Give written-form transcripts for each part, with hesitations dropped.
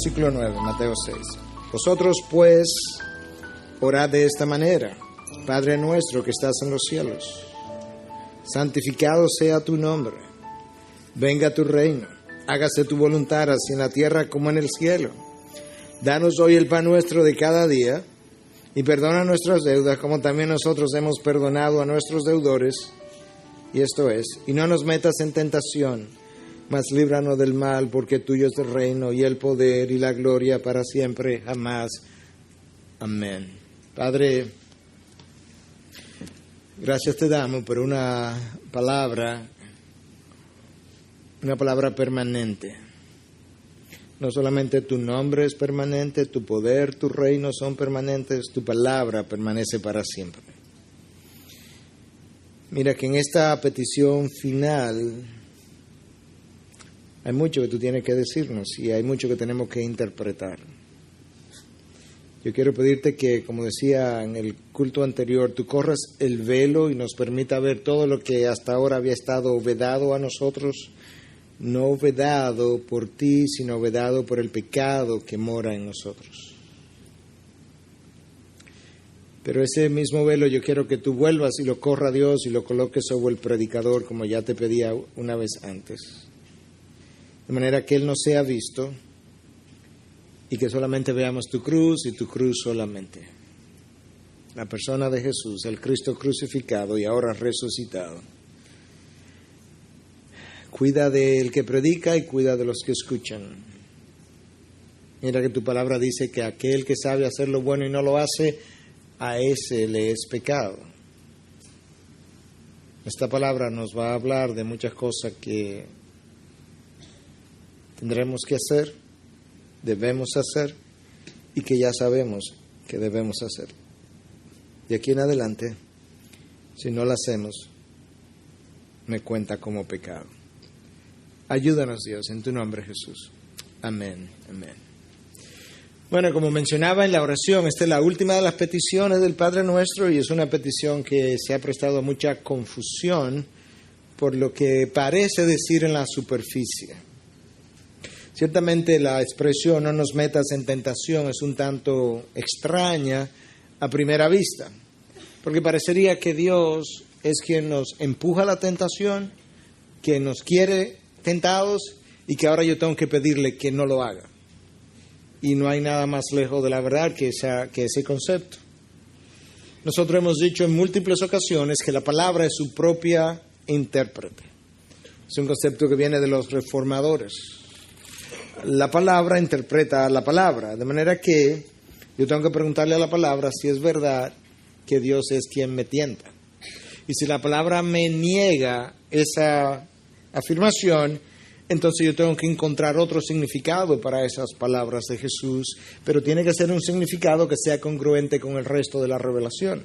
versículo 9, Mateo 6. Vosotros pues orad de esta manera: Padre nuestro que estás en los cielos, santificado sea tu nombre, venga tu reino, hágase tu voluntad así en la tierra como en el cielo. Danos hoy el pan nuestro de cada día, y perdona nuestras deudas como también nosotros hemos perdonado a nuestros deudores. Y esto es, y no nos metas en tentación, mas líbranos del mal, porque tuyo es el reino y el poder y la gloria para siempre, jamás. Amén. Padre, gracias te damos por una palabra permanente. No solamente tu nombre es permanente, tu poder, tu reino son permanentes, tu palabra permanece para siempre. Mira que en esta petición final hay mucho que tú tienes que decirnos y hay mucho que tenemos que interpretar. Yo quiero pedirte que, como decía en el culto anterior, tú corras el velo y nos permita ver todo lo que hasta ahora había estado vedado a nosotros, no vedado por ti, sino vedado por el pecado que mora en nosotros. Pero ese mismo velo yo quiero que tú vuelvas y lo corra a Dios y lo coloques sobre el predicador, como ya te pedía una vez antes. De manera que Él no sea visto y que solamente veamos tu cruz y tu cruz solamente. La persona de Jesús, el Cristo crucificado y ahora resucitado. Cuida del que predica y cuida de los que escuchan. Mira que tu palabra dice que aquel que sabe hacer lo bueno y no lo hace, a ese le es pecado. Esta palabra nos va a hablar de muchas cosas que tendremos que hacer, debemos hacer y que ya sabemos que debemos hacer. De aquí en adelante, si no lo hacemos, me cuenta como pecado. Ayúdanos, Dios, en tu nombre, Jesús. Amén, amén. Bueno, como mencionaba en la oración, esta es la última de las peticiones del Padre Nuestro y es una petición que se ha prestado a mucha confusión por lo que parece decir en la superficie. Ciertamente la expresión "no nos metas en tentación" es un tanto extraña a primera vista, porque parecería que Dios es quien nos empuja a la tentación, que nos quiere tentados y que ahora yo tengo que pedirle que no lo haga. Y no hay nada más lejos de la verdad que ese concepto. Nosotros hemos dicho en múltiples ocasiones que la palabra es su propia intérprete. Es un concepto que viene de los reformadores. La palabra interpreta a la palabra, de manera que yo tengo que preguntarle a la palabra si es verdad que Dios es quien me tienta. Y si la palabra me niega esa afirmación, entonces yo tengo que encontrar otro significado para esas palabras de Jesús, pero tiene que ser un significado que sea congruente con el resto de la revelación.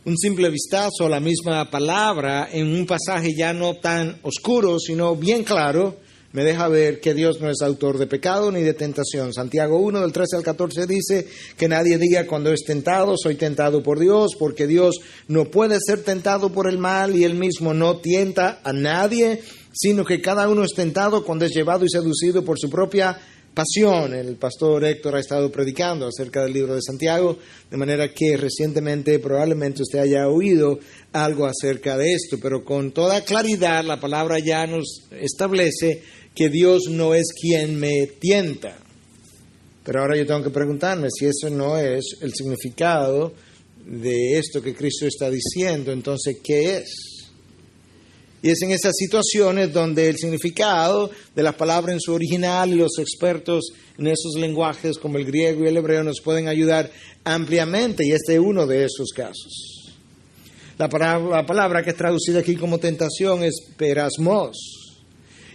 Un simple vistazo a la misma palabra en un pasaje ya no tan oscuro, sino bien claro, me deja ver que Dios no es autor de pecado ni de tentación. Santiago 1, del 13 al 14 dice que nadie diga cuando es tentado, soy tentado por Dios, porque Dios no puede ser tentado por el mal y Él mismo no tienta a nadie, sino que cada uno es tentado cuando es llevado y seducido por su propia pasión. El pastor Héctor ha estado predicando acerca del libro de Santiago, de manera que recientemente probablemente usted haya oído algo acerca de esto, pero con toda claridad la palabra ya nos establece que Dios no es quien me tienta. Pero ahora yo tengo que preguntarme si eso no es el significado de esto que Cristo está diciendo, entonces ¿qué es? Y es en esas situaciones donde el significado de las palabras en su original y los expertos en esos lenguajes como el griego y el hebreo nos pueden ayudar ampliamente, y este es uno de esos casos. La palabra que es traducida aquí como tentación es perasmos.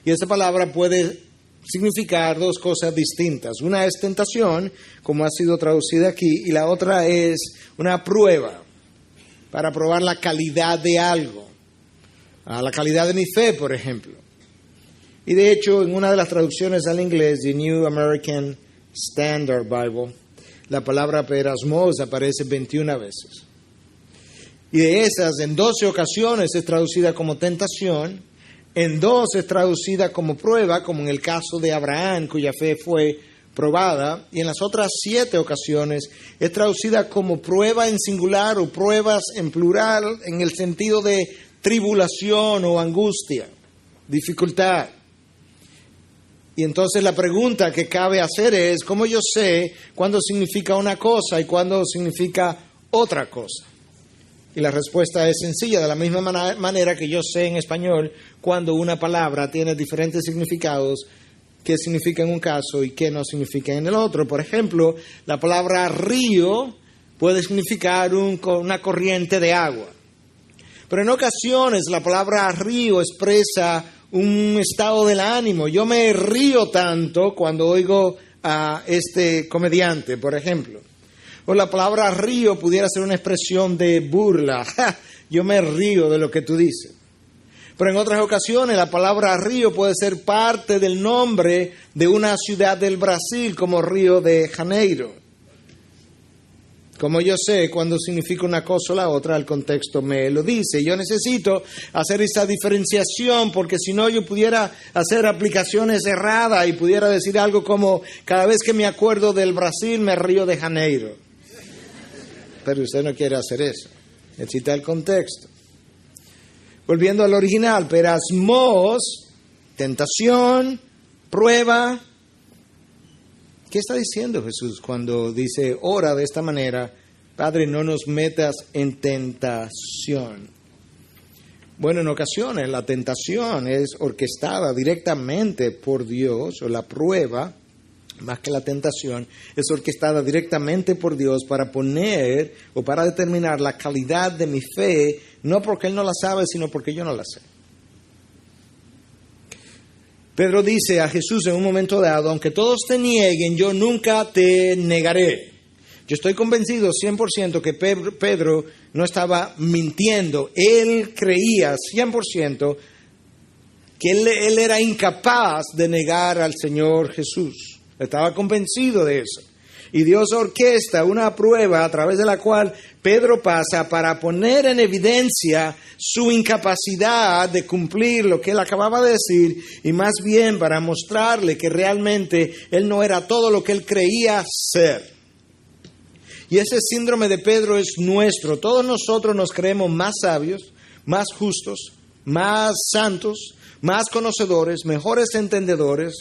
Y esa palabra puede significar dos cosas distintas. Una es tentación, como ha sido traducida aquí, y la otra es una prueba, para probar la calidad de algo. La calidad de mi fe, por ejemplo. Y de hecho, en una de las traducciones al inglés, The New American Standard Bible, la palabra perasmos aparece 21 veces. Y de esas, en 12 ocasiones es traducida como tentación, En 2 es traducida como prueba, como en el caso de Abraham, cuya fe fue probada. Y en las otras 7 ocasiones es traducida como prueba en singular o pruebas en plural, en el sentido de tribulación o angustia, dificultad. Y entonces la pregunta que cabe hacer es, ¿cómo yo sé cuándo significa una cosa y cuándo significa otra cosa? Y la respuesta es sencilla, de la misma manera que yo sé en español cuando una palabra tiene diferentes significados, qué significa en un caso y qué no significa en el otro. Por ejemplo, la palabra río puede significar una corriente de agua. Pero en ocasiones la palabra río expresa un estado del ánimo. Yo me río tanto cuando oigo a este comediante, por ejemplo. O la palabra río pudiera ser una expresión de burla. ¡Ja! Yo me río de lo que tú dices. Pero en otras ocasiones la palabra río puede ser parte del nombre de una ciudad del Brasil como Río de Janeiro. Como yo sé cuando significa una cosa o la otra, el contexto me lo dice. Yo necesito hacer esa diferenciación porque si no yo pudiera hacer aplicaciones erradas y pudiera decir algo como cada vez que me acuerdo del Brasil me río de Janeiro. Pero usted no quiere hacer eso. Necesita el contexto. Volviendo al original, perasmos, tentación, prueba. ¿Qué está diciendo Jesús cuando dice, ora de esta manera, Padre, no nos metas en tentación? Bueno, en ocasiones la tentación es orquestada directamente por Dios, o la prueba, más que la tentación, es orquestada directamente por Dios para poner o para determinar la calidad de mi fe, no porque Él no la sabe, sino porque yo no la sé. Pedro dice a Jesús en un momento dado, aunque todos te nieguen, yo nunca te negaré. Yo estoy convencido 100% que Pedro no estaba mintiendo. Él creía 100% que él era incapaz de negar al Señor Jesús. Estaba convencido de eso. Y Dios orquesta una prueba a través de la cual Pedro pasa para poner en evidencia su incapacidad de cumplir lo que él acababa de decir y más bien para mostrarle que realmente él no era todo lo que él creía ser. Y ese síndrome de Pedro es nuestro. Todos nosotros nos creemos más sabios, más justos, más santos, más conocedores, mejores entendedores,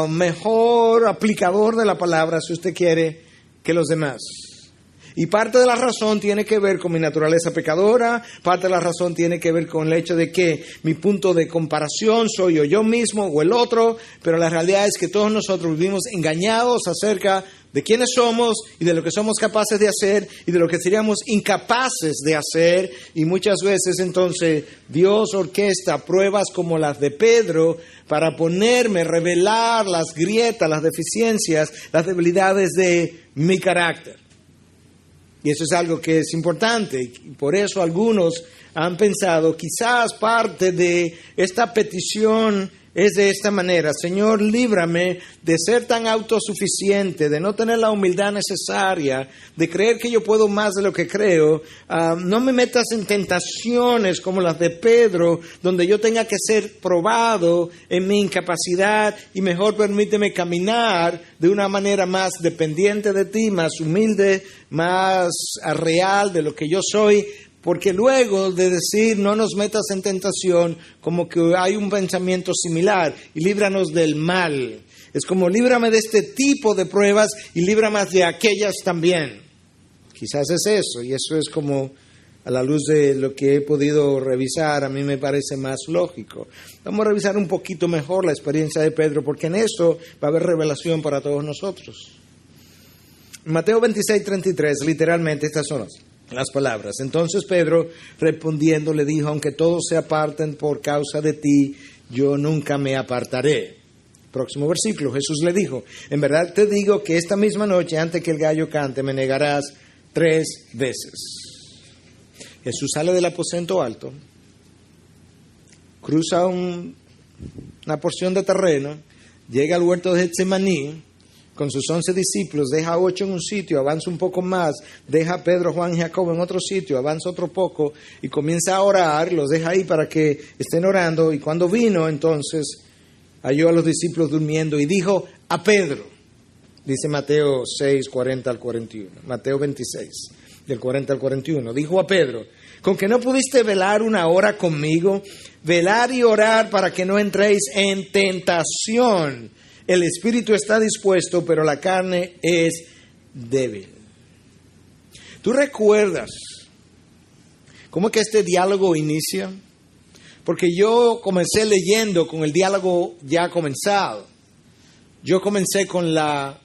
mejor aplicador de la palabra, si usted quiere, que los demás. Y parte de la razón tiene que ver con mi naturaleza pecadora, parte de la razón tiene que ver con el hecho de que mi punto de comparación soy yo mismo o el otro, pero la realidad es que todos nosotros vivimos engañados acerca de quiénes somos y de lo que somos capaces de hacer y de lo que seríamos incapaces de hacer. Y muchas veces entonces Dios orquesta pruebas como las de Pedro para revelar las grietas, las deficiencias, las debilidades de mi carácter. Y eso es algo que es importante. Y por eso algunos han pensado, quizás parte de esta petición es de esta manera: Señor, líbrame de ser tan autosuficiente, de no tener la humildad necesaria, de creer que yo puedo más de lo que creo. No me metas en tentaciones como las de Pedro, donde yo tenga que ser probado en mi incapacidad, y mejor permíteme caminar de una manera más dependiente de ti, más humilde, más real de lo que yo soy. Porque luego de decir no nos metas en tentación, como que hay un pensamiento similar, y líbranos del mal. Es como líbrame de este tipo de pruebas y líbrame de aquellas también. Quizás es eso, y eso es como a la luz de lo que he podido revisar, a mí me parece más lógico. Vamos a revisar un poquito mejor la experiencia de Pedro, porque en eso va a haber revelación para todos nosotros. En Mateo 26:33, literalmente estas son las palabras. Entonces Pedro respondiendo le dijo: aunque todos se aparten por causa de ti, yo nunca me apartaré. Próximo versículo, Jesús le dijo: en verdad te digo que esta misma noche, antes que el gallo cante, me negarás 3 veces. Jesús sale del aposento alto, cruza una porción de terreno, llega al huerto de Getsemaní, con sus 11 discípulos, deja 8 en un sitio, avanza un poco más, deja a Pedro, Juan y Jacobo en otro sitio, avanza otro poco y comienza a orar, los deja ahí para que estén orando. Y cuando vino, entonces, halló a los discípulos durmiendo y dijo a Pedro, dice Mateo 6, 40 al 41, Mateo 26, del 40 al 41, dijo a Pedro, ¿con que no pudiste velar una hora conmigo? Velar y orar para que no entréis en tentación. El espíritu está dispuesto, pero la carne es débil. ¿Tú recuerdas cómo que este diálogo inicia? Porque yo comencé leyendo con el diálogo ya comenzado. Yo comencé con la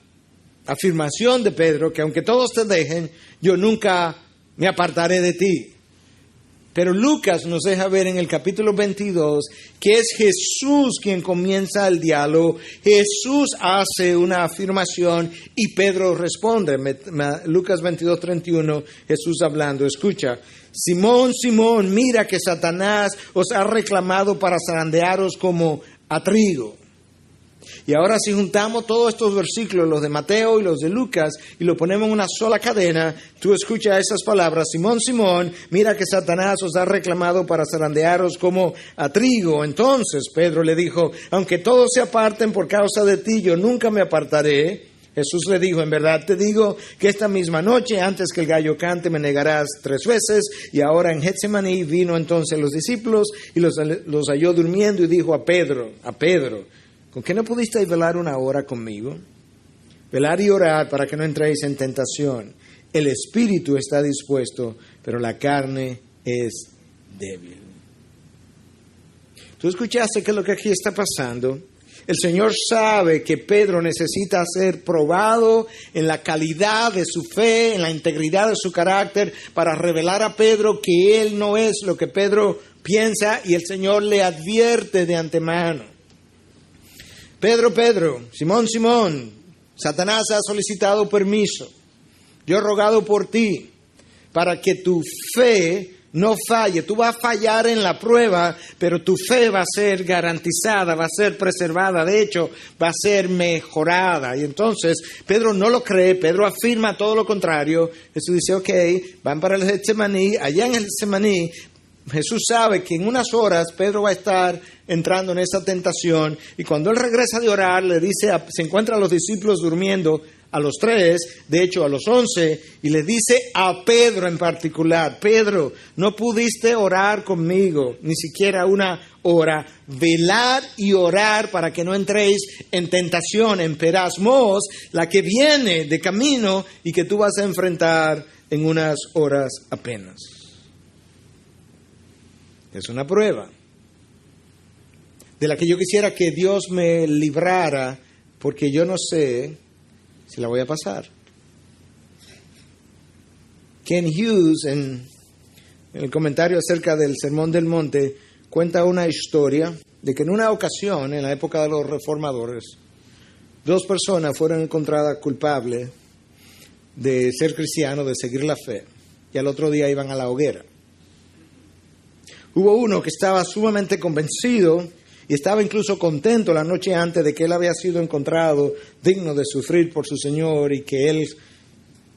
afirmación de Pedro que aunque todos te dejen, yo nunca me apartaré de ti. Pero Lucas nos deja ver en el capítulo 22 que es Jesús quien comienza el diálogo. Jesús hace una afirmación y Pedro responde. Lucas 22, 31, Jesús hablando. Escucha, Simón, Simón, mira que Satanás os ha reclamado para zarandearos como a trigo. Y ahora si juntamos todos estos versículos, los de Mateo y los de Lucas, y lo ponemos en una sola cadena, tú escuchas esas palabras, Simón, Simón, mira que Satanás os ha reclamado para zarandearos como a trigo. Entonces Pedro le dijo, aunque todos se aparten por causa de ti, yo nunca me apartaré. Jesús le dijo, en verdad te digo que esta misma noche, antes que el gallo cante, me negarás 3 veces. Y ahora en Getsemaní vino entonces los discípulos y los halló durmiendo y dijo a Pedro, ¿con qué no pudisteis velar una hora conmigo? Velar y orar para que no entréis en tentación. El espíritu está dispuesto, pero la carne es débil. ¿Tú escuchaste qué es lo que aquí está pasando? El Señor sabe que Pedro necesita ser probado en la calidad de su fe, en la integridad de su carácter, para revelar a Pedro que él no es lo que Pedro piensa, y el Señor le advierte de antemano. Pedro, Simón, Satanás ha solicitado permiso. Yo he rogado por ti para que tu fe no falle. Tú vas a fallar en la prueba, pero tu fe va a ser garantizada, va a ser preservada. De hecho, va a ser mejorada. Y entonces, Pedro no lo cree. Pedro afirma todo lo contrario. Jesús dice, ok, van para el Getsemaní. Allá en el Getsemaní, Jesús sabe que en unas horas Pedro va a estar entrando en esa tentación, y cuando él regresa de orar, le dice, se encuentra a los discípulos durmiendo, a los 3, de hecho a los 11, y le dice a Pedro en particular, Pedro, no pudiste orar conmigo, ni siquiera una hora, velad y orar para que no entréis en tentación, en perasmos, la que viene de camino y que tú vas a enfrentar en unas horas apenas. Es una prueba de la que yo quisiera que Dios me librara, porque yo no sé si la voy a pasar. Ken Hughes, en el comentario acerca del Sermón del Monte, cuenta una historia de que en una ocasión, en la época de los reformadores, 2 personas fueron encontradas culpables de ser cristianos, de seguir la fe, y al otro día iban a la hoguera. Hubo uno que estaba sumamente convencido y estaba incluso contento la noche antes de que él había sido encontrado digno de sufrir por su Señor y que él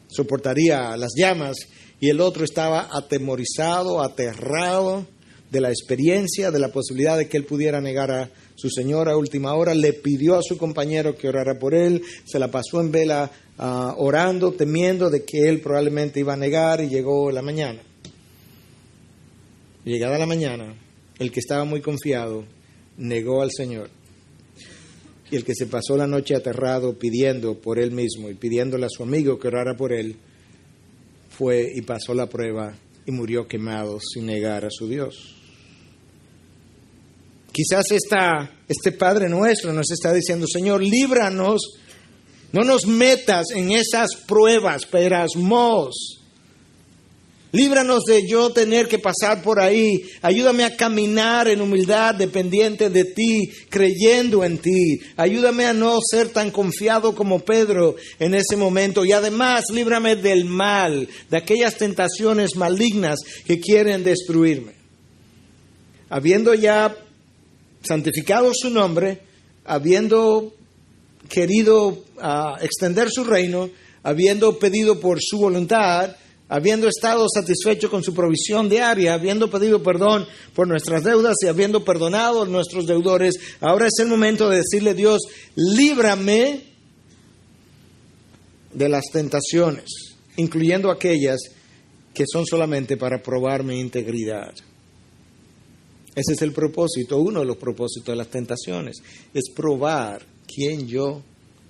soportaría las llamas, y el otro estaba atemorizado, aterrado de la experiencia, de la posibilidad de que él pudiera negar a su Señor a última hora. Le pidió a su compañero que orara por él, se la pasó en vela orando, temiendo de que él probablemente iba a negar, y llegó la mañana. Llegada la mañana, el que estaba muy confiado negó al Señor. Y el que se pasó la noche aterrado pidiendo por él mismo y pidiéndole a su amigo que orara por él, fue y pasó la prueba y murió quemado sin negar a su Dios. Quizás este Padre nuestro nos está diciendo, Señor, líbranos, no nos metas en esas pruebas, perasmos. Líbranos de yo tener que pasar por ahí. Ayúdame a caminar en humildad, dependiente de ti, creyendo en ti. Ayúdame a no ser tan confiado como Pedro en ese momento. Y además, líbrame del mal, de aquellas tentaciones malignas que quieren destruirme. Habiendo ya santificado su nombre, habiendo querido extender su reino, habiendo pedido por su voluntad, habiendo estado satisfecho con su provisión diaria, habiendo pedido perdón por nuestras deudas y habiendo perdonado a nuestros deudores, ahora es el momento de decirle: Dios, líbrame de las tentaciones, incluyendo aquellas que son solamente para probar mi integridad. Ese es el propósito, uno de los propósitos de las tentaciones, es probar quién yo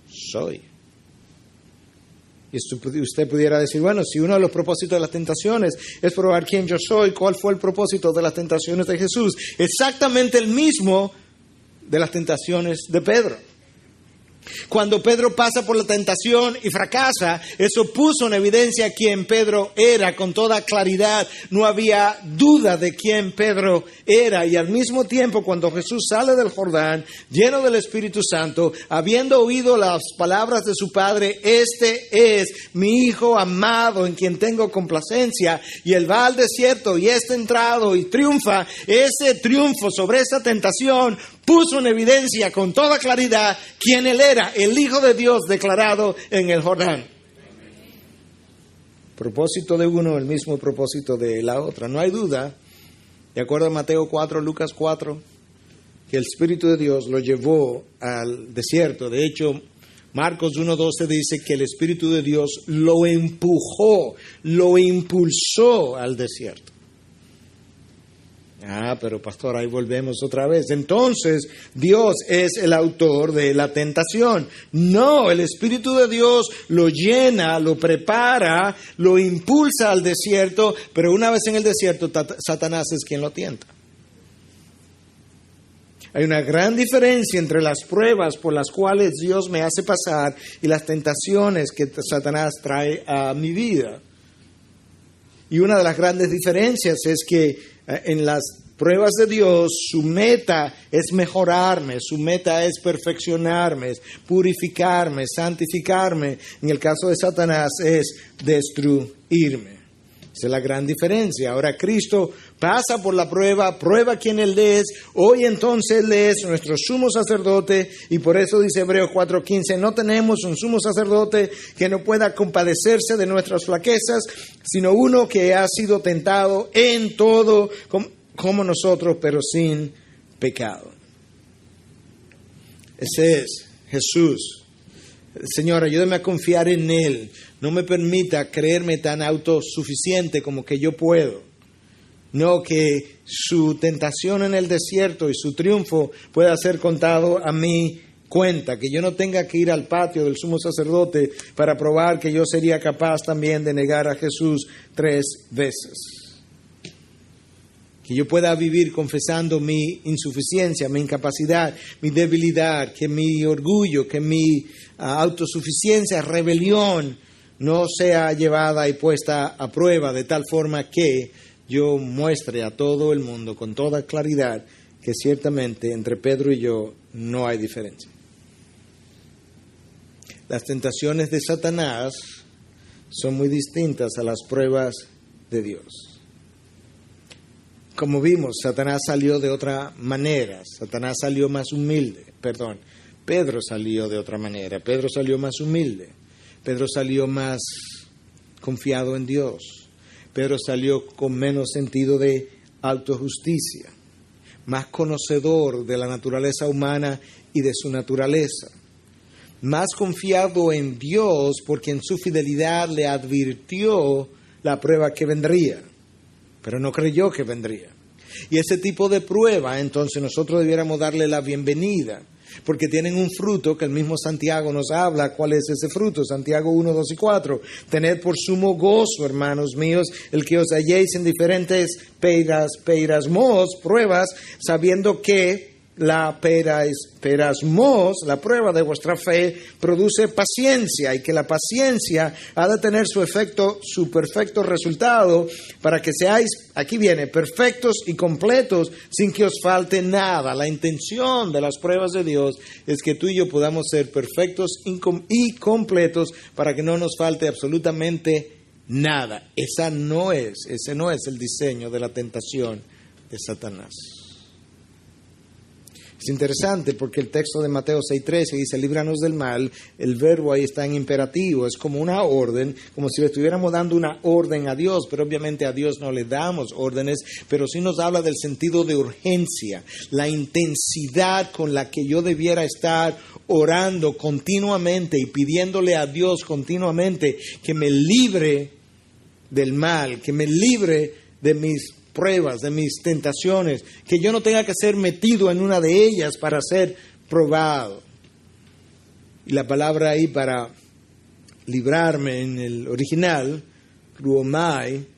soy. Y usted pudiera decir, bueno, si uno de los propósitos de las tentaciones es probar quién yo soy, ¿cuál fue el propósito de las tentaciones de Jesús? Exactamente el mismo de las tentaciones de Pedro. Cuando Pedro pasa por la tentación y fracasa, eso puso en evidencia quién Pedro era con toda claridad. No había duda de quién Pedro era. Y al mismo tiempo, cuando Jesús sale del Jordán, lleno del Espíritu Santo, habiendo oído las palabras de su Padre: este es mi Hijo amado en quien tengo complacencia, y él va al desierto y es entrado y triunfa, ese triunfo sobre esa tentación puso en evidencia con toda claridad quién él era, el Hijo de Dios declarado en el Jordán. Propósito de uno, el mismo propósito de la otra. No hay duda, de acuerdo a Mateo 4, Lucas 4, que el Espíritu de Dios lo llevó al desierto. De hecho, Marcos 1:12 dice que el Espíritu de Dios lo empujó, lo impulsó al desierto. Pero pastor, ahí volvemos otra vez. Entonces, Dios es el autor de la tentación. No, el Espíritu de Dios lo llena, lo prepara, lo impulsa al desierto, pero una vez en el desierto, Satanás es quien lo tienta. Hay una gran diferencia entre las pruebas por las cuales Dios me hace pasar y las tentaciones que Satanás trae a mi vida. Y una de las grandes diferencias es que en las pruebas de Dios, su meta es mejorarme, su meta es perfeccionarme, es purificarme, santificarme. En el caso de Satanás es destruirme. Esa es la gran diferencia. Ahora Cristo pasa por la prueba quién Él es. Hoy entonces Él es nuestro sumo sacerdote, y por eso dice Hebreos 4:15, no tenemos un sumo sacerdote que no pueda compadecerse de nuestras flaquezas, sino uno que ha sido tentado en todo como nosotros, pero sin pecado. Ese es Jesús. Señor, ayúdame a confiar en Él. No me permita creerme tan autosuficiente como que yo puedo. No, que su tentación en el desierto y su triunfo pueda ser contado a mi cuenta. Que yo no tenga que ir al patio del sumo sacerdote para probar que yo sería capaz también de negar a Jesús 3 veces. Que yo pueda vivir confesando mi insuficiencia, mi incapacidad, mi debilidad, que mi orgullo, que mi autosuficiencia, rebelión, no sea llevada y puesta a prueba, de tal forma que yo muestre a todo el mundo con toda claridad que ciertamente entre Pedro y yo no hay diferencia. Las tentaciones de Satanás son muy distintas a las pruebas de Dios. Como vimos, Satanás salió de otra manera. Satanás salió más humilde. Pedro salió de otra manera. Pedro salió más humilde. Pedro salió más confiado en Dios. Pedro salió con menos sentido de autojusticia. Más conocedor de la naturaleza humana y de su naturaleza. Más confiado en Dios, porque en su fidelidad le advirtió la prueba que vendría. Pero no creyó que vendría. Y ese tipo de prueba, entonces nosotros debiéramos darle la bienvenida, porque tienen un fruto que el mismo Santiago nos habla. ¿Cuál es ese fruto? Santiago 1, 2 y 4. Tened por sumo gozo, hermanos míos, el que os halléis en diferentes peirasmos, pruebas, sabiendo que la perasmos, la prueba de vuestra fe, produce paciencia, y que la paciencia ha de tener su efecto, su perfecto resultado, para que seáis, aquí viene, perfectos y completos, sin que os falte nada. La intención de las pruebas de Dios es que tú y yo podamos ser perfectos y completos, para que no nos falte absolutamente nada. Ese no es el diseño de la tentación de Satanás. Es interesante porque el texto de Mateo 6:13 dice, líbranos del mal. El verbo ahí está en imperativo, es como una orden, como si le estuviéramos dando una orden a Dios, pero obviamente a Dios no le damos órdenes, pero sí nos habla del sentido de urgencia, la intensidad con la que yo debiera estar orando continuamente y pidiéndole a Dios continuamente que me libre del mal, que me libre de mis pruebas, de mis tentaciones, que yo no tenga que ser metido en una de ellas para ser probado. Y la palabra ahí para librarme en el original, ruomai,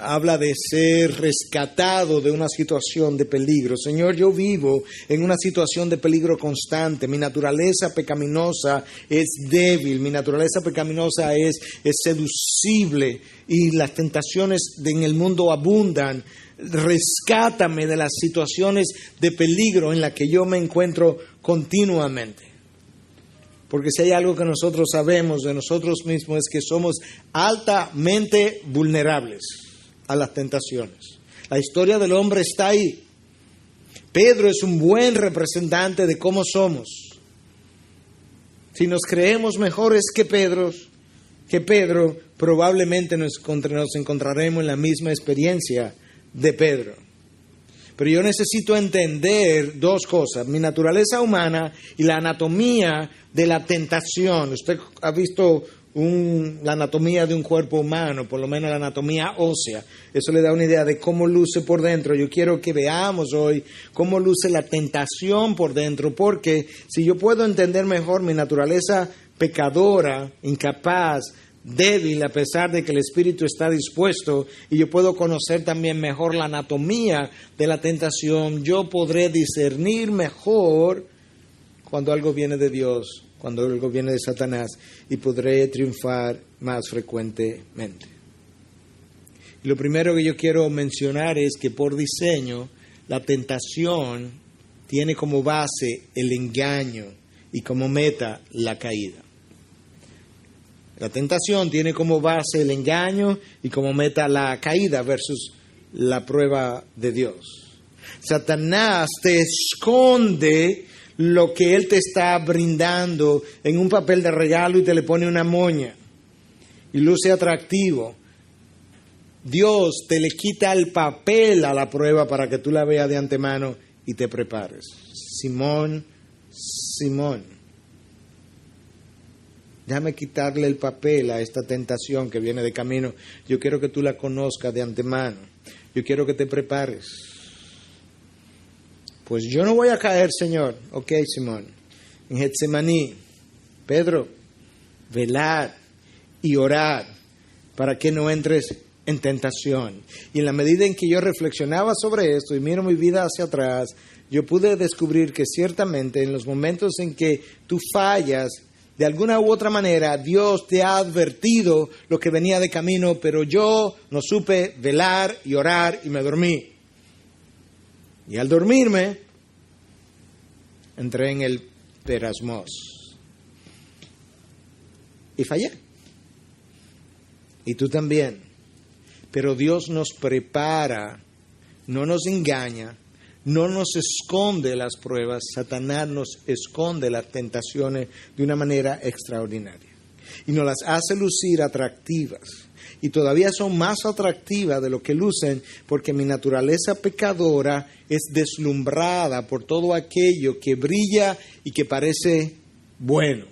habla de ser rescatado de una situación de peligro. Señor, yo vivo en una situación de peligro constante. Mi naturaleza pecaminosa es débil, mi naturaleza pecaminosa es seducible y las tentaciones en el mundo abundan. Rescátame de las situaciones de peligro en las que yo me encuentro continuamente. Porque si hay algo que nosotros sabemos de nosotros mismos es que somos altamente vulnerables a las tentaciones. La historia del hombre está ahí. Pedro es un buen representante de cómo somos. Si nos creemos mejores que Pedro, probablemente nos encontraremos en la misma experiencia de Pedro. Pero yo necesito entender dos cosas, mi naturaleza humana y la anatomía de la tentación. Usted ha visto la anatomía de un cuerpo humano, por lo menos la anatomía ósea. Eso le da una idea de cómo luce por dentro. Yo quiero que veamos hoy cómo luce la tentación por dentro, porque si yo puedo entender mejor mi naturaleza pecadora, incapaz, débil, a pesar de que el espíritu está dispuesto, y yo puedo conocer también mejor la anatomía de la tentación, yo podré discernir mejor cuando algo viene de Dios, cuando algo viene de Satanás, y podré triunfar más frecuentemente. Y lo primero que yo quiero mencionar es que por diseño la tentación tiene como base el engaño y como meta la caída. La tentación tiene como base el engaño y como meta la caída versus la prueba de Dios. Satanás te esconde lo que él te está brindando en un papel de regalo y te le pone una moña y luce atractivo. Dios te le quita el papel a la prueba para que tú la veas de antemano y te prepares. Simón, déjame quitarle el papel a esta tentación que viene de camino. Yo quiero que tú la conozcas de antemano. Yo quiero que te prepares. Pues yo no voy a caer, Señor. Ok, Simón. En Getsemaní, Pedro, velad y orad para que no entres en tentación. Y en la medida en que yo reflexionaba sobre esto y miro mi vida hacia atrás, yo pude descubrir que ciertamente en los momentos en que tú fallas, de alguna u otra manera, Dios te ha advertido lo que venía de camino, pero yo no supe velar y orar y me dormí. Y al dormirme, entré en el perasmos. Y fallé. Y tú también. Pero Dios nos prepara, no nos engaña, no nos esconde las pruebas. Satanás nos esconde las tentaciones de una manera extraordinaria. Y nos las hace lucir atractivas. Y todavía son más atractivas de lo que lucen porque mi naturaleza pecadora es deslumbrada por todo aquello que brilla y que parece bueno.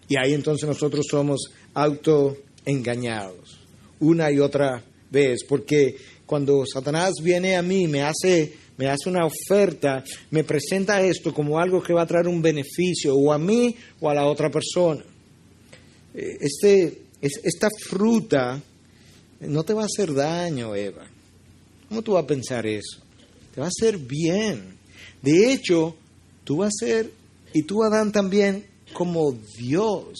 Y ahí entonces nosotros somos autoengañados una y otra vez, porque cuando Satanás viene a mí, me hace una oferta, me presenta esto como algo que va a traer un beneficio o a mí o a la otra persona. Esta fruta no te va a hacer daño, Eva. ¿Cómo tú vas a pensar eso? Te va a hacer bien. De hecho, tú vas a ser, y tú, Adán, también, como Dios.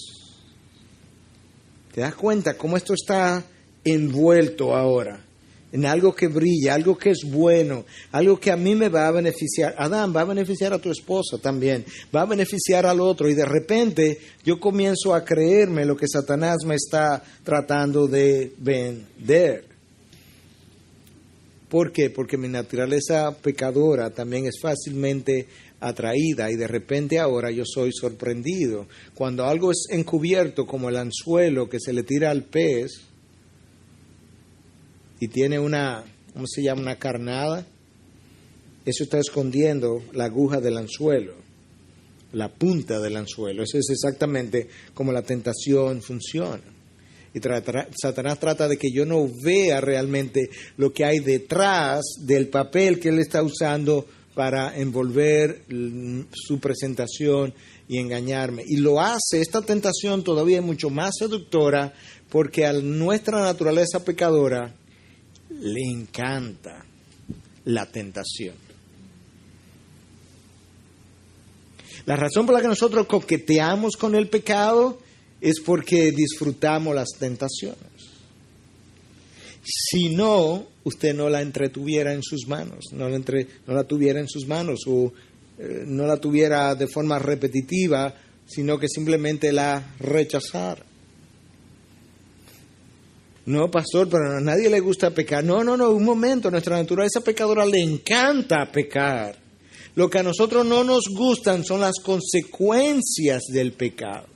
¿Te das cuenta cómo esto está envuelto ahora en algo que brilla, algo que es bueno, algo que a mí me va a beneficiar? Adán, va a beneficiar a tu esposa también, va a beneficiar al otro, y de repente yo comienzo a creerme lo que Satanás me está tratando de vender. ¿Por qué? Porque mi naturaleza pecadora también es fácilmente atraída y de repente ahora yo soy sorprendido. Cuando algo es encubierto como el anzuelo que se le tira al pez y tiene una, ¿cómo se llama? Una carnada. Eso está escondiendo la aguja del anzuelo, la punta del anzuelo. Eso es exactamente como la tentación funciona. Y Satanás trata de que yo no vea realmente lo que hay detrás del papel que él está usando para envolver su presentación y engañarme. Y lo hace, esta tentación todavía es mucho más seductora porque a nuestra naturaleza pecadora le encanta la tentación. La razón por la que nosotros coqueteamos con el pecado es porque disfrutamos las tentaciones. Si no, usted no la entretuviera en sus manos, no la tuviera en sus manos o no la tuviera de forma repetitiva, sino que simplemente la rechazara. No, pastor, pero a nadie le gusta pecar. No, un momento, nuestra naturaleza pecadora le encanta pecar. Lo que a nosotros no nos gustan son las consecuencias del pecado.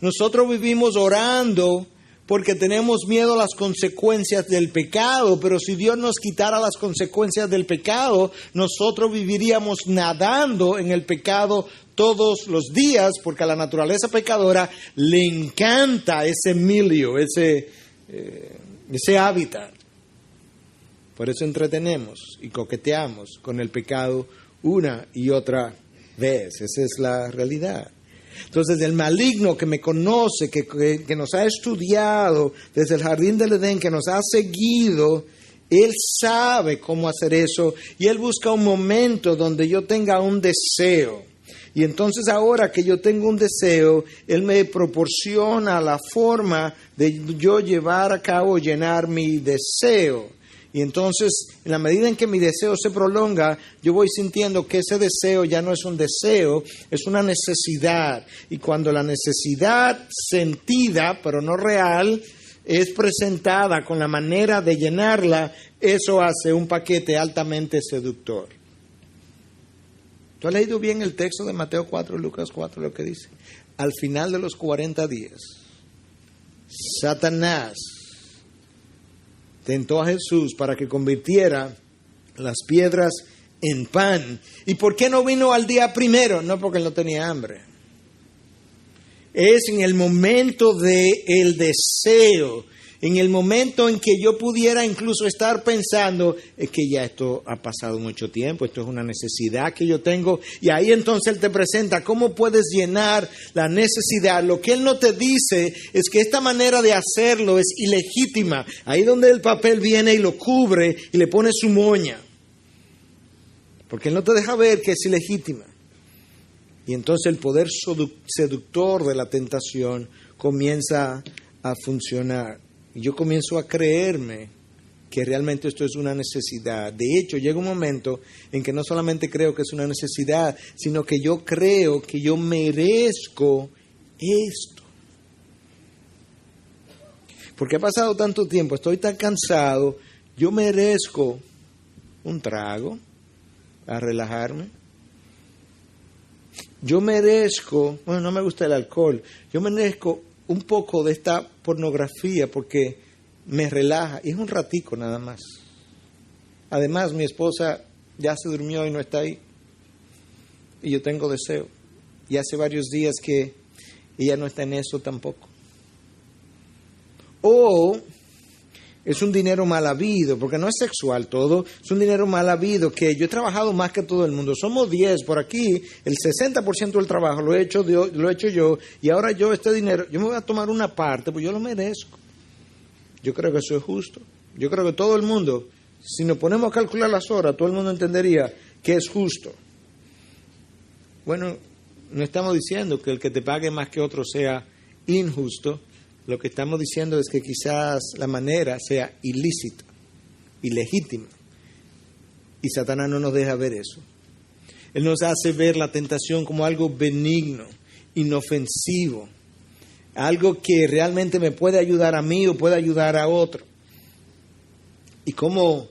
Nosotros vivimos orando porque tenemos miedo a las consecuencias del pecado, pero si Dios nos quitara las consecuencias del pecado, nosotros viviríamos nadando en el pecado todos los días, porque a la naturaleza pecadora le encanta ese milieu, ese hábitat. Por eso entretenemos y coqueteamos con el pecado una y otra vez. Esa es la realidad. Entonces el maligno que me conoce, que nos ha estudiado desde el jardín del Edén, que nos ha seguido, él sabe cómo hacer eso y él busca un momento donde yo tenga un deseo. Y entonces ahora que yo tengo un deseo, él me proporciona la forma de yo llevar a cabo, llenar mi deseo. Y entonces, en la medida en que mi deseo se prolonga, yo voy sintiendo que ese deseo ya no es un deseo, es una necesidad. Y cuando la necesidad sentida, pero no real, es presentada con la manera de llenarla, eso hace un paquete altamente seductor. ¿Tú has leído bien el texto de Mateo 4 y Lucas 4, lo que dice? Al final de los 40 días, Satanás tentó a Jesús para que convirtiera las piedras en pan. ¿Y por qué no vino al día primero? No, porque él no tenía hambre. Es en el momento del deseo, en el momento en que yo pudiera incluso estar pensando, es que ya esto ha pasado mucho tiempo, esto es una necesidad que yo tengo, y ahí entonces él te presenta cómo puedes llenar la necesidad. Lo que él no te dice es que esta manera de hacerlo es ilegítima. Ahí donde el papel viene y lo cubre y le pone su moña, porque él no te deja ver que es ilegítima. Y entonces el poder seductor de la tentación comienza a funcionar. Y yo comienzo a creerme que realmente esto es una necesidad. De hecho, llega un momento en que no solamente creo que es una necesidad, sino que yo creo que yo merezco esto. Porque ha pasado tanto tiempo, estoy tan cansado, yo merezco un trago a relajarme. Yo merezco, bueno, no me gusta el alcohol, yo merezco un poco de esta pornografía porque me relaja y es un ratico nada más. Además, mi esposa ya se durmió y no está ahí y yo tengo deseo y hace varios días que ella no está en eso tampoco. O es un dinero mal habido, porque no es sexual todo, es un dinero mal habido que yo he trabajado más que todo el mundo. Somos 10 por aquí, el 60% del trabajo lo he hecho yo, y ahora yo este dinero, yo me voy a tomar una parte, pues yo lo merezco. Yo creo que eso es justo. Yo creo que todo el mundo, si nos ponemos a calcular las horas, todo el mundo entendería que es justo. Bueno, no estamos diciendo que el que te pague más que otro sea injusto. Lo que estamos diciendo es que quizás la manera sea ilícita, ilegítima. Y Satanás no nos deja ver eso. Él nos hace ver la tentación como algo benigno, inofensivo, algo que realmente me puede ayudar a mí o puede ayudar a otro. ¿Y cómo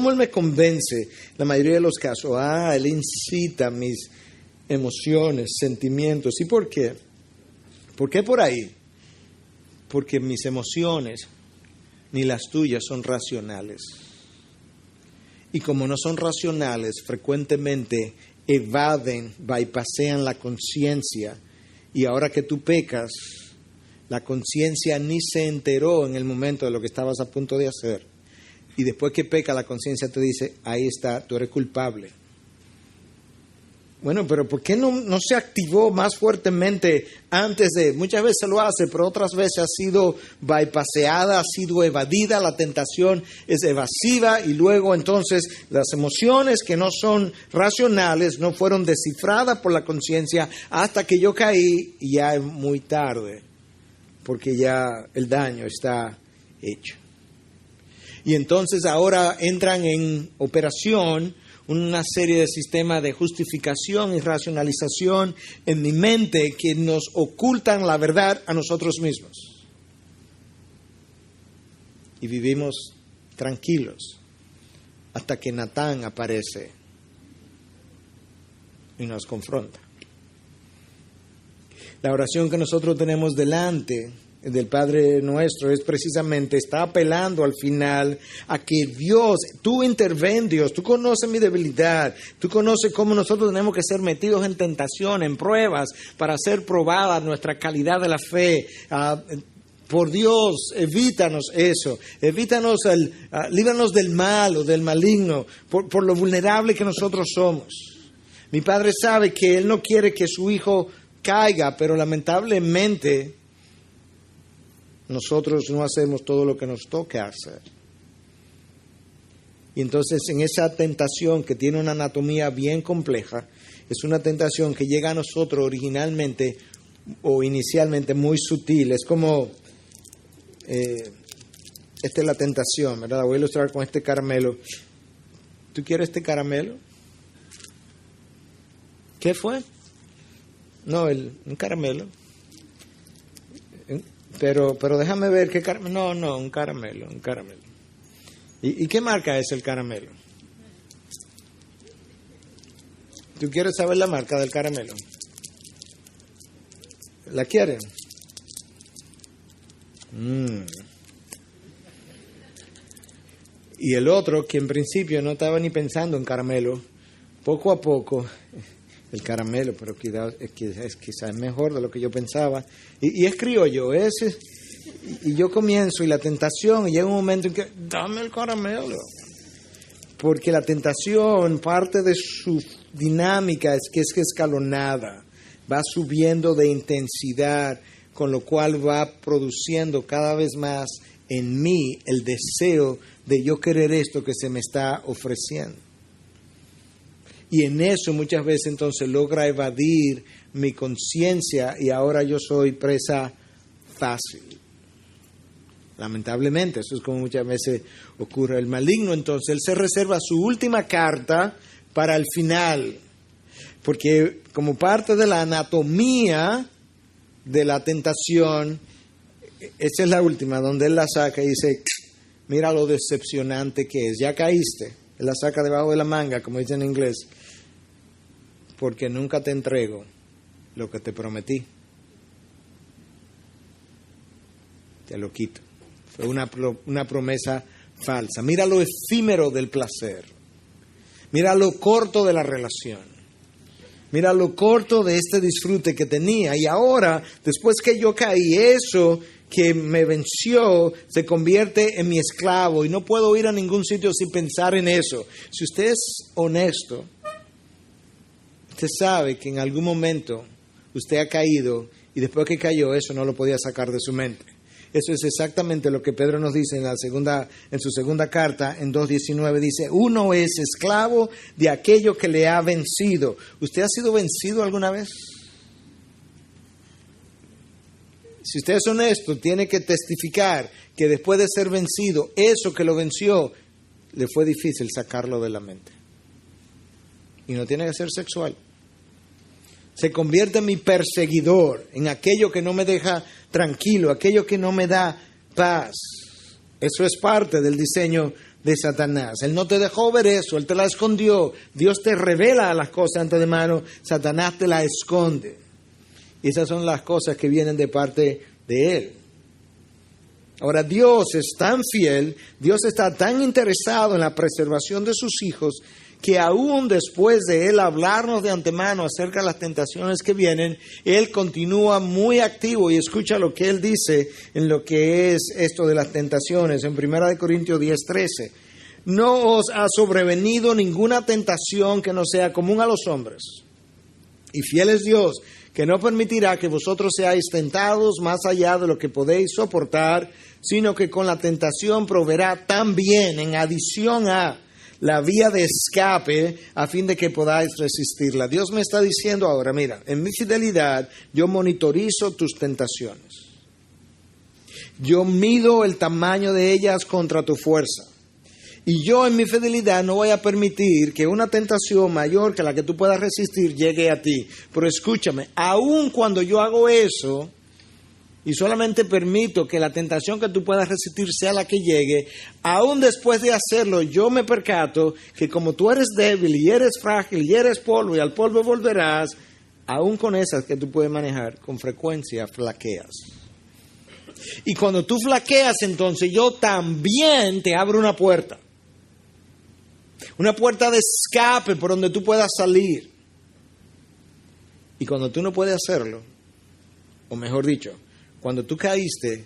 Él me convence? La mayoría de los casos, Él incita mis emociones, sentimientos. ¿Y por qué? ¿Por qué por ahí? Porque mis emociones, ni las tuyas, son racionales. Y como no son racionales, frecuentemente evaden, bypassean la conciencia. Y ahora que tú pecas, la conciencia ni se enteró en el momento de lo que estabas a punto de hacer. Y después que peca, la conciencia te dice, ahí está, tú eres culpable. Bueno, pero ¿por qué no se activó más fuertemente antes de? Muchas veces lo hace, pero otras veces ha sido bypasseada, ha sido evadida, la tentación es evasiva y luego entonces las emociones que no son racionales no fueron descifradas por la conciencia hasta que yo caí y ya es muy tarde, porque ya el daño está hecho. Y entonces ahora entran en operación una serie de sistemas de justificación y racionalización en mi mente que nos ocultan la verdad a nosotros mismos. Y vivimos tranquilos hasta que Natán aparece y nos confronta. La oración que nosotros tenemos delante del Padre Nuestro es precisamente, está apelando al final a que Dios, tú interven, Dios, tú conoces mi debilidad, tú conoces cómo nosotros tenemos que ser metidos en tentación, en pruebas, para ser probada nuestra calidad de la fe. Por Dios, evítanos eso, evítanos, líbranos del mal o del maligno, por lo vulnerable que nosotros somos. Mi Padre sabe que Él no quiere que su Hijo caiga, pero lamentablemente nosotros no hacemos todo lo que nos toca hacer. Y entonces en esa tentación que tiene una anatomía bien compleja, es una tentación que llega a nosotros originalmente o inicialmente muy sutil. Es como, esta es la tentación, ¿verdad? La voy a ilustrar con este caramelo. ¿Tú quieres este caramelo? ¿Qué fue? No, un caramelo. Pero déjame ver qué caramelo. No, un caramelo. ¿Y qué marca es el caramelo? ¿Tú quieres saber la marca del caramelo? ¿La quieren? Y el otro, que en principio no estaba ni pensando en caramelo, poco a poco, el caramelo, pero quizás es mejor de lo que yo pensaba. Y es criollo, y yo comienzo, y la tentación, y llega un momento en que, dame el caramelo. Porque la tentación, parte de su dinámica es que es escalonada, va subiendo de intensidad, con lo cual va produciendo cada vez más en mí el deseo de yo querer esto que se me está ofreciendo. Y en eso muchas veces entonces logra evadir mi conciencia y ahora yo soy presa fácil. Lamentablemente, eso es como muchas veces ocurre. El maligno entonces, él se reserva su última carta para el final. Porque como parte de la anatomía de la tentación, esa es la última, donde él la saca y dice, mira lo decepcionante que es, ya caíste. Él la saca debajo de la manga, como dice en inglés, porque nunca te entrego lo que te prometí. Te lo quito. Fue una promesa falsa. Mira lo efímero del placer. Mira lo corto de la relación. Mira lo corto de este disfrute que tenía. Y ahora, después que yo caí, eso que me venció se convierte en mi esclavo. Y no puedo ir a ningún sitio sin pensar en eso. Si usted es honesto, usted sabe que en algún momento usted ha caído y después que cayó eso no lo podía sacar de su mente. Eso es exactamente lo que Pedro nos dice en su segunda carta, en 2:19, dice, uno es esclavo de aquello que le ha vencido. ¿Usted ha sido vencido alguna vez? Si usted es honesto, tiene que testificar que después de ser vencido, eso que lo venció, le fue difícil sacarlo de la mente. Y no tiene que ser sexual. Se convierte en mi perseguidor, en aquello que no me deja tranquilo, aquello que no me da paz. Eso es parte del diseño de Satanás. Él no te dejó ver eso, Él te la escondió. Dios te revela las cosas ante de mano, Satanás te la esconde. Y esas son las cosas que vienen de parte de Él. Ahora, Dios es tan fiel, Dios está tan interesado en la preservación de sus hijos, que aún después de Él hablarnos de antemano acerca de las tentaciones que vienen, Él continúa muy activo. Y escucha lo que Él dice en lo que es esto de las tentaciones, en 1 Corintios 10:13. No os ha sobrevenido ninguna tentación que no sea común a los hombres. Y fiel es Dios, que no permitirá que vosotros seáis tentados más allá de lo que podéis soportar, sino que con la tentación proveerá también, en adición a la vía de escape, a fin de que podáis resistirla. Dios me está diciendo ahora, mira, en mi fidelidad yo monitorizo tus tentaciones. Yo mido el tamaño de ellas contra tu fuerza. Y yo en mi fidelidad no voy a permitir que una tentación mayor que la que tú puedas resistir llegue a ti. Pero escúchame, aun cuando yo hago eso y solamente permito que la tentación que tú puedas resistir sea la que llegue, aun después de hacerlo yo me percato que como tú eres débil y eres frágil y eres polvo y al polvo volverás, aun con esas que tú puedes manejar, con frecuencia flaqueas. Y cuando tú flaqueas, entonces yo también te abro una puerta de escape por donde tú puedas salir. Y cuando tú no puedes hacerlo, o mejor dicho, cuando tú caíste,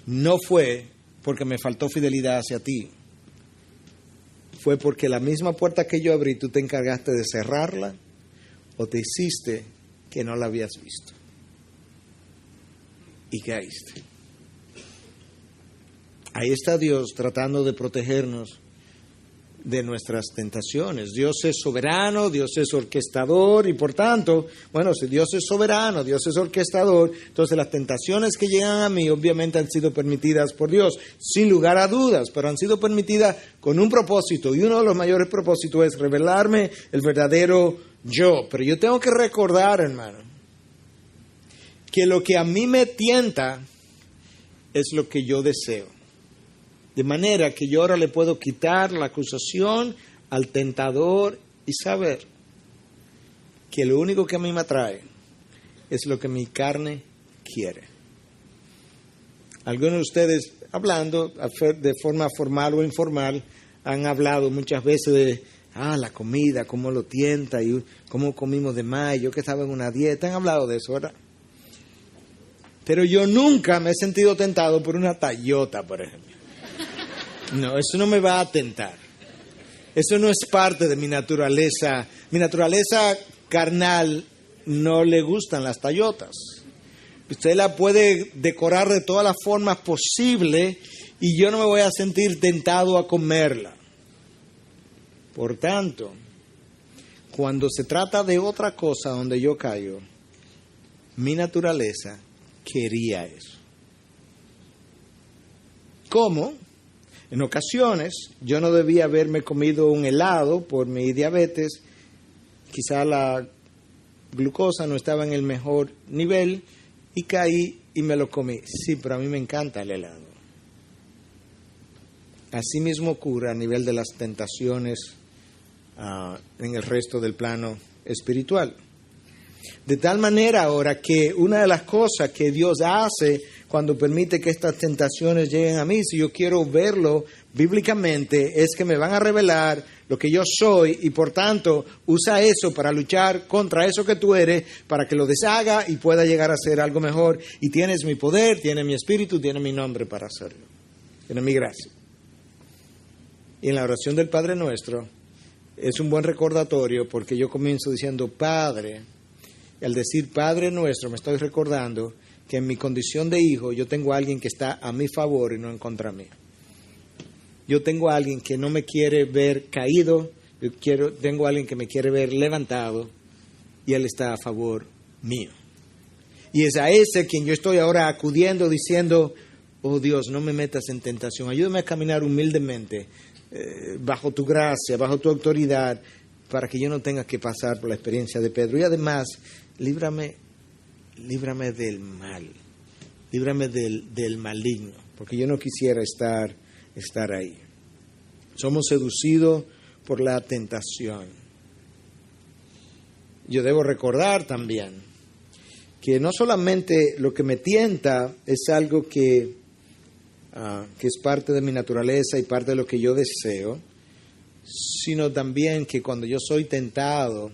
no fue porque me faltó fidelidad hacia ti. Fue porque la misma puerta que yo abrí, tú te encargaste de cerrarla o te hiciste que no la habías visto. Y caíste. Ahí está Dios tratando de protegernos de nuestras tentaciones. Dios es soberano, Dios es orquestador y por tanto, bueno, si Dios es soberano, Dios es orquestador, entonces las tentaciones que llegan a mí obviamente han sido permitidas por Dios, sin lugar a dudas, pero han sido permitidas con un propósito y uno de los mayores propósitos es revelarme el verdadero yo. Pero yo tengo que recordar, hermano, que lo que a mí me tienta es lo que yo deseo. De manera que yo ahora le puedo quitar la acusación al tentador y saber que lo único que a mí me atrae es lo que mi carne quiere. Algunos de ustedes, hablando de forma formal o informal, han hablado muchas veces de la comida, cómo lo tienta y cómo comimos de más, yo que estaba en una dieta. Han hablado de eso, ¿verdad? Pero yo nunca me he sentido tentado por una Toyota, por ejemplo. No, eso no me va a tentar. Eso no es parte de mi naturaleza. Mi naturaleza carnal no le gustan las Toyotas. Usted la puede decorar de todas las formas posibles y yo no me voy a sentir tentado a comerla. Por tanto, cuando se trata de otra cosa donde yo caigo, mi naturaleza quería eso. ¿Cómo? En ocasiones, yo no debía haberme comido un helado por mi diabetes. Quizá la glucosa no estaba en el mejor nivel y caí y me lo comí. Sí, pero a mí me encanta el helado. Así mismo ocurre a nivel de las tentaciones en el resto del plano espiritual. De tal manera ahora que una de las cosas que Dios hace cuando permite que estas tentaciones lleguen a mí, si yo quiero verlo bíblicamente, es que me van a revelar lo que yo soy y por tanto usa eso para luchar contra eso que tú eres, para que lo deshaga y pueda llegar a ser algo mejor. Y tienes mi poder, tienes mi espíritu, tienes mi nombre para hacerlo. Tienes mi gracia. Y en la oración del Padre Nuestro es un buen recordatorio porque yo comienzo diciendo Padre. Y al decir Padre Nuestro me estoy recordando que en mi condición de hijo yo tengo a alguien que está a mi favor y no en contra mía. Yo tengo a alguien que no me quiere ver caído, tengo a alguien que me quiere ver levantado y Él está a favor mío. Y es a ese quien yo estoy ahora acudiendo diciendo, oh Dios, no me metas en tentación, ayúdame a caminar humildemente bajo tu gracia, bajo tu autoridad, para que yo no tenga que pasar por la experiencia de Pedro. Y además, líbrame del mal, líbrame del maligno, porque yo no quisiera estar ahí. Somos seducidos por la tentación. Yo debo recordar también que no solamente lo que me tienta es algo que es parte de mi naturaleza y parte de lo que yo deseo, sino también que cuando yo soy tentado,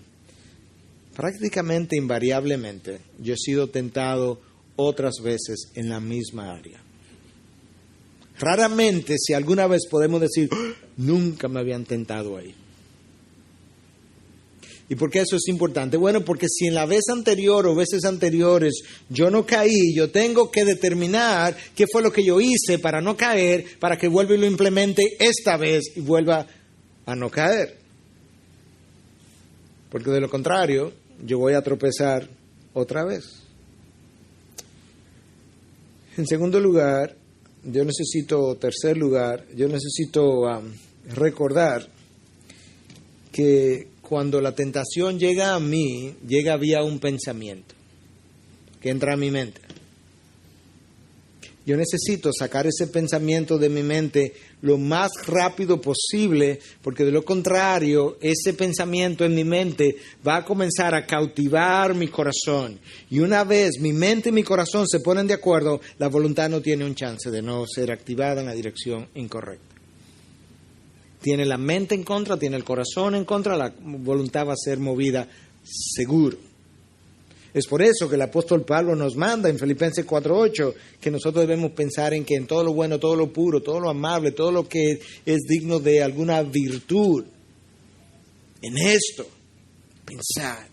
prácticamente invariablemente, yo he sido tentado otras veces en la misma área. Raramente, si alguna vez podemos decir, nunca me habían tentado ahí. ¿Y por qué eso es importante? Bueno, porque si en la vez anterior o veces anteriores yo no caí, yo tengo que determinar qué fue lo que yo hice para no caer, para que vuelva y lo implemente esta vez y vuelva a no caer. Porque de lo contrario, yo voy a tropezar otra vez. En segundo lugar, tercer lugar, yo necesito recordar que cuando la tentación llega a mí, llega vía un pensamiento que entra a mi mente. Yo necesito sacar ese pensamiento de mi mente lo más rápido posible, porque de lo contrario, ese pensamiento en mi mente va a comenzar a cautivar mi corazón. Y una vez mi mente y mi corazón se ponen de acuerdo, la voluntad no tiene un chance de no ser activada en la dirección incorrecta. Tiene la mente en contra, tiene el corazón en contra, la voluntad va a ser movida seguro. Es por eso que el apóstol Pablo nos manda en Filipenses 4:8 que nosotros debemos pensar en que en todo lo bueno, todo lo puro, todo lo amable, todo lo que es digno de alguna virtud, en esto, pensar.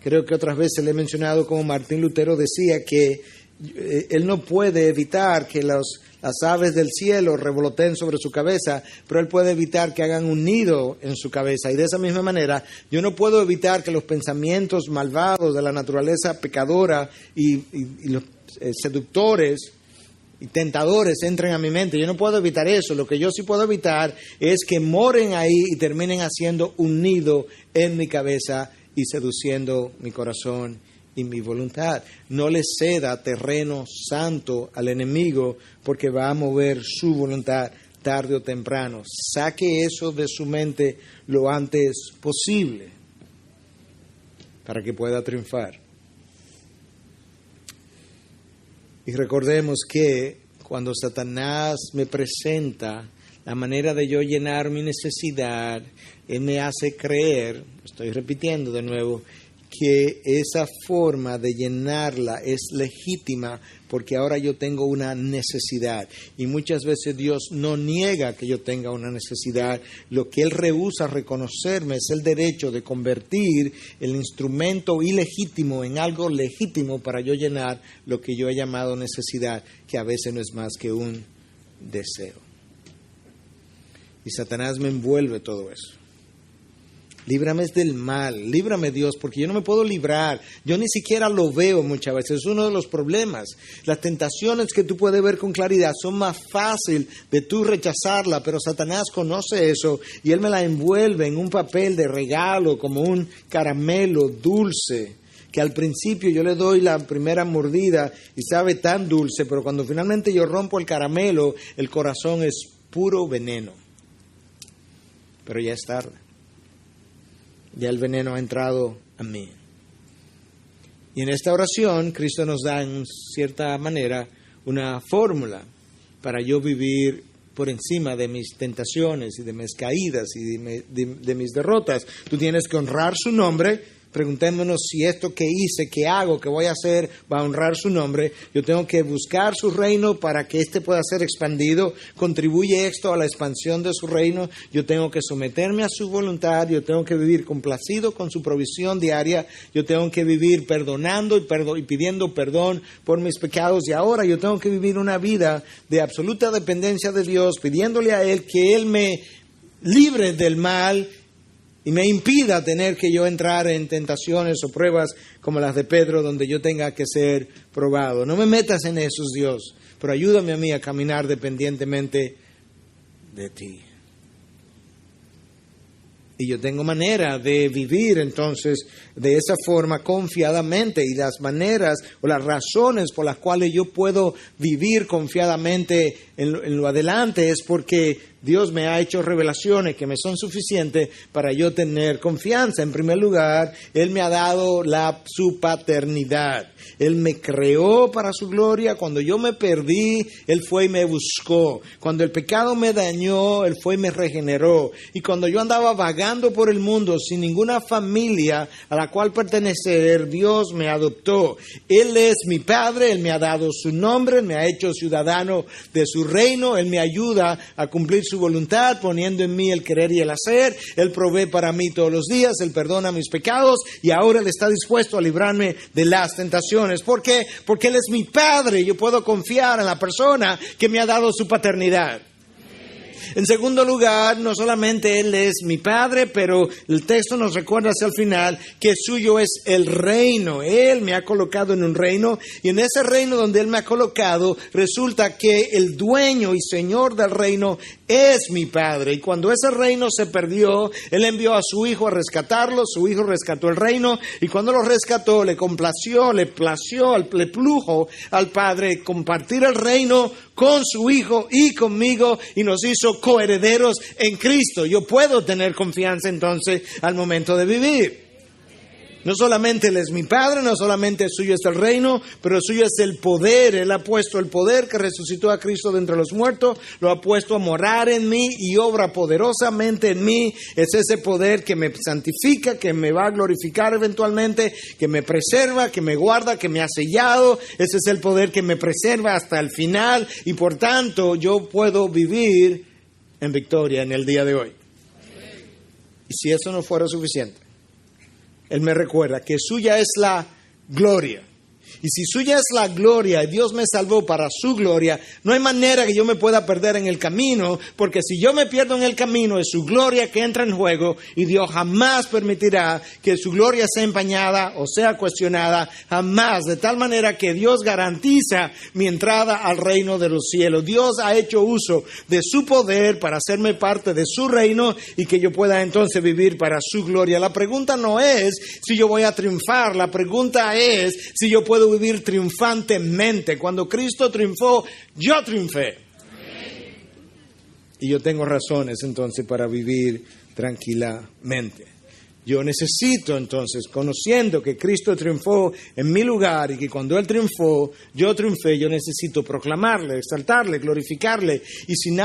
Creo que otras veces le he mencionado como Martín Lutero decía que él no puede evitar que las aves del cielo revoloteen sobre su cabeza, pero él puede evitar que hagan un nido en su cabeza. Y de esa misma manera, yo no puedo evitar que los pensamientos malvados de la naturaleza pecadora y los seductores y tentadores entren a mi mente. Yo no puedo evitar eso. Lo que yo sí puedo evitar es que moren ahí y terminen haciendo un nido en mi cabeza y seduciendo mi corazón y mi voluntad. No le ceda terreno santo al enemigo, porque va a mover su voluntad tarde o temprano. Saque eso de su mente lo antes posible para que pueda triunfar. Y recordemos que cuando Satanás me presenta la manera de yo llenar mi necesidad, él me hace creer, estoy repitiendo de nuevo, que esa forma de llenarla es legítima porque ahora yo tengo una necesidad. Y muchas veces Dios no niega que yo tenga una necesidad. Lo que Él rehúsa reconocerme es el derecho de convertir el instrumento ilegítimo en algo legítimo para yo llenar lo que yo he llamado necesidad, que a veces no es más que un deseo. Y Satanás me envuelve todo eso. Líbrame del mal, líbrame Dios, porque yo no me puedo librar, yo ni siquiera lo veo muchas veces, es uno de los problemas. Las tentaciones que tú puedes ver con claridad son más fácil de tú rechazarla, pero Satanás conoce eso y él me la envuelve en un papel de regalo, como un caramelo dulce, que al principio yo le doy la primera mordida y sabe tan dulce, pero cuando finalmente yo rompo el caramelo, el corazón es puro veneno. Pero ya es tarde. Ya el veneno ha entrado a mí. Y en esta oración, Cristo nos da en cierta manera una fórmula para yo vivir por encima de mis tentaciones y de mis caídas y de mis derrotas. Tú tienes que honrar su nombre. Preguntémonos si esto que hice, que hago, que voy a hacer, va a honrar su nombre. Yo tengo que buscar su reino para que éste pueda ser expandido. Contribuye esto a la expansión de su reino. Yo tengo que someterme a su voluntad. Yo tengo que vivir complacido con su provisión diaria. Yo tengo que vivir perdonando y pidiendo perdón por mis pecados. Y ahora yo tengo que vivir una vida de absoluta dependencia de Dios, pidiéndole a Él que Él me libre del mal y me impida tener que yo entrar en tentaciones o pruebas como las de Pedro, donde yo tenga que ser probado. No me metas en esos, Dios, pero ayúdame a mí a caminar dependientemente de ti. Y yo tengo manera de vivir entonces de esa forma confiadamente, y las maneras o las razones por las cuales yo puedo vivir confiadamente en lo adelante es porque Dios me ha hecho revelaciones que me son suficientes para yo tener confianza. En primer lugar, Él me ha dado su paternidad. Él me creó para su gloria. Cuando yo me perdí, Él fue y me buscó. Cuando el pecado me dañó, Él fue y me regeneró. Y cuando yo andaba vagando por el mundo sin ninguna familia a la cual pertenecer, Dios me adoptó. Él es mi Padre, Él me ha dado su nombre, Él me ha hecho ciudadano de su reino. Él me ayuda a cumplir su voluntad, poniendo en mí el querer y el hacer. Él provee para mí todos los días, Él perdona mis pecados, y ahora Él está dispuesto a librarme de las tentaciones. ¿Por qué? Porque Él es mi Padre. Yo puedo confiar en la persona que me ha dado su paternidad. En segundo lugar, no solamente Él es mi Padre, pero el texto nos recuerda hacia el final que suyo es el reino. Él me ha colocado en un reino, y en ese reino donde Él me ha colocado, resulta que el dueño y señor del reino es mi Padre. Y cuando ese reino se perdió, Él envió a su Hijo a rescatarlo. Su Hijo rescató el reino, y cuando lo rescató, le plujo al Padre compartir el reino con su Hijo y conmigo, y nos hizo coherederos en Cristo. Yo puedo tener confianza entonces al momento de vivir. No solamente Él es mi Padre, no solamente suyo es el reino, pero suyo es el poder. Él ha puesto el poder que resucitó a Cristo de entre los muertos, lo ha puesto a morar en mí y obra poderosamente en mí. Es ese poder que me santifica, que me va a glorificar eventualmente, que me preserva, que me guarda, que me ha sellado. Ese es el poder que me preserva hasta el final, y por tanto yo puedo vivir en victoria en el día de hoy. Y si eso no fuera suficiente, Él me recuerda que suya es la gloria. Y si suya es la gloria y Dios me salvó para su gloria, no hay manera que yo me pueda perder en el camino, porque si yo me pierdo en el camino es su gloria que entra en juego, y Dios jamás permitirá que su gloria sea empañada o sea cuestionada, jamás. De tal manera que Dios garantiza mi entrada al reino de los cielos. Dios ha hecho uso de su poder para hacerme parte de su reino y que yo pueda entonces vivir para su gloria. La pregunta no es si yo voy a triunfar, la pregunta es si yo puedo vivir triunfantemente. Cuando Cristo triunfó, yo triunfé. Y yo tengo razones entonces para vivir tranquilamente. Yo necesito entonces, conociendo que Cristo triunfó en mi lugar y que cuando Él triunfó, yo triunfé, yo necesito proclamarle, exaltarle, glorificarle. Y si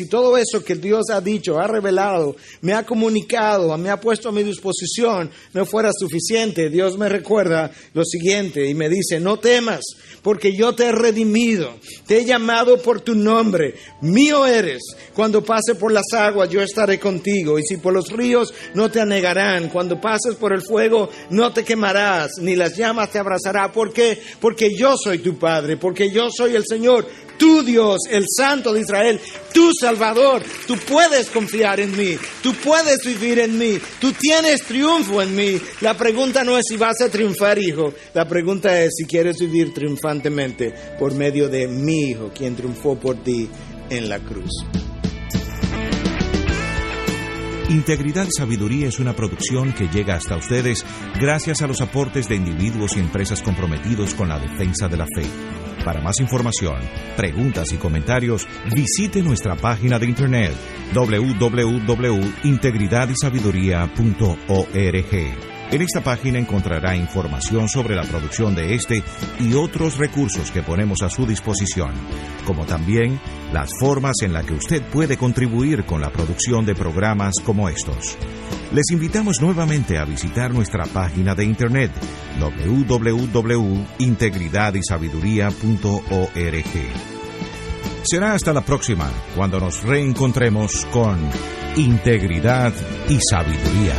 todo eso que Dios ha dicho, ha revelado, me ha comunicado, me ha puesto a mi disposición, no fuera suficiente, Dios me recuerda lo siguiente y me dice: no temas, porque yo te he redimido, te he llamado por tu nombre, mío eres. Cuando pase por las aguas, yo estaré contigo, y si por los ríos, no te anegarán. Cuando pases por el fuego, no te quemarás, ni las llamas te abrazarán. ¿Por qué? Porque yo soy tu Padre, porque yo soy el Señor, tu Dios, el Santo de Israel, tu Salvador. Tú puedes confiar en mí, tú puedes vivir en mí, tú tienes triunfo en mí. La pregunta no es si vas a triunfar, hijo. La pregunta es si quieres vivir triunfantemente por medio de mi Hijo, quien triunfó por ti en la cruz. Integridad y Sabiduría es una producción que llega hasta ustedes gracias a los aportes de individuos y empresas comprometidos con la defensa de la fe. Para más información, preguntas y comentarios, visite nuestra página de internet www.integridadysabiduría.org. En esta página encontrará información sobre la producción de este y otros recursos que ponemos a su disposición, como también las formas en las que usted puede contribuir con la producción de programas como estos. Les invitamos nuevamente a visitar nuestra página de internet www.integridadysabiduría.org. Será hasta la próxima, cuando nos reencontremos con Integridad y Sabiduría.